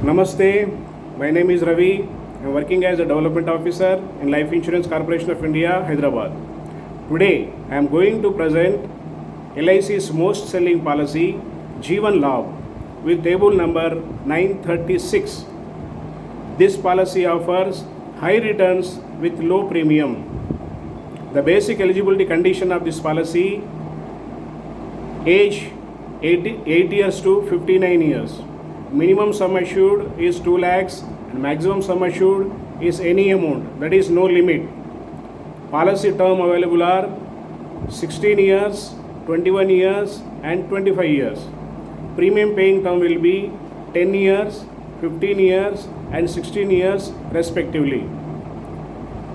Namaste, my name is Ravi. I am working as a development officer in Life Insurance Corporation of India, Hyderabad. Today, I am going to present LIC's most selling policy, Jeevan Labh, with table number 936. This policy offers high returns with low premium. The basic eligibility condition of this policy, age 8 years to 59 years. Minimum sum assured is 2 lakhs and maximum sum assured is any amount, that is no limit. Policy term available are 16 years, 21 years and 25 years. Premium paying term will be 10 years, 15 years and 16 years respectively.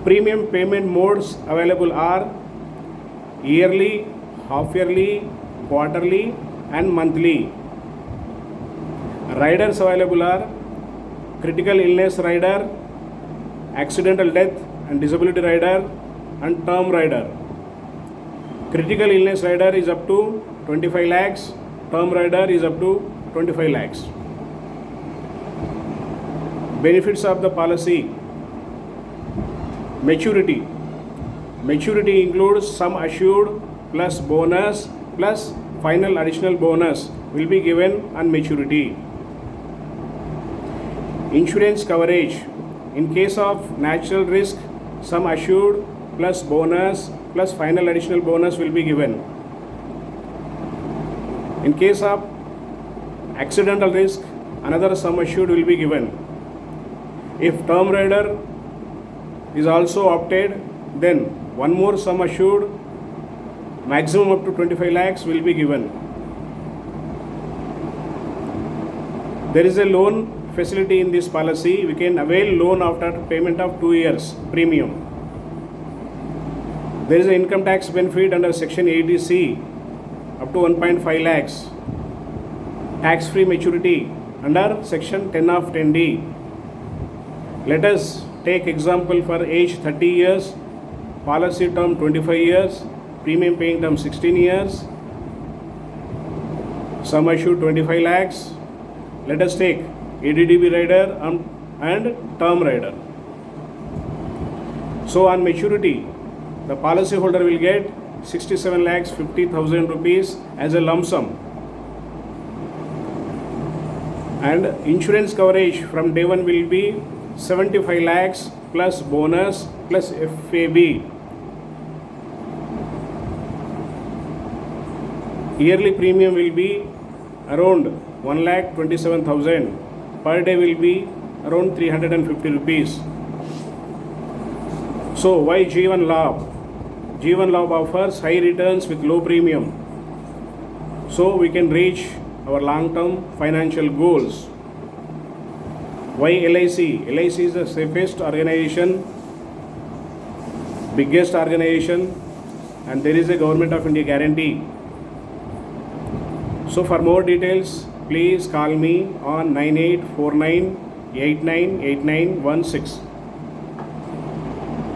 Premium payment modes available are yearly, half yearly, quarterly and monthly. Riders available are critical illness rider, accidental death and disability rider and term rider. Critical illness rider is up to 25 lakhs, term rider is up to 25 lakhs. Benefits of the policy. Maturity. Maturity includes sum assured plus bonus plus final additional bonus will be given on maturity. Insurance coverage. In case of natural risk, sum assured plus bonus plus final additional bonus will be given. In case of accidental risk, another sum assured will be given. If term rider is also opted, then one more sum assured, maximum up to 25 lakhs will be given. There is a loan facility in this policy. We can avail loan after payment of 2 years premium. There is an income tax benefit under section 80C up to 1.5 lakhs. Tax free maturity under section 10 of 10D. Let us take example for age 30 years, policy term 25 years, premium paying term 16 years, sum assured 25 lakhs. Let us take ADDB rider and term rider. So on maturity, the policy holder will get 67 lakhs 50,000 rupees as a lump sum. And insurance coverage from day one will be 75 lakhs plus bonus plus FAB. Yearly premium will be around 1,27,000. Per day will be around 350 rupees. So why Jeevan Labh? Jeevan Labh offers high returns with low premium. So we can reach our long-term financial goals. Why LIC? LIC is the safest organization, biggest organization, and there is a Government of India guarantee. So for more details, please call me on 9849 898916.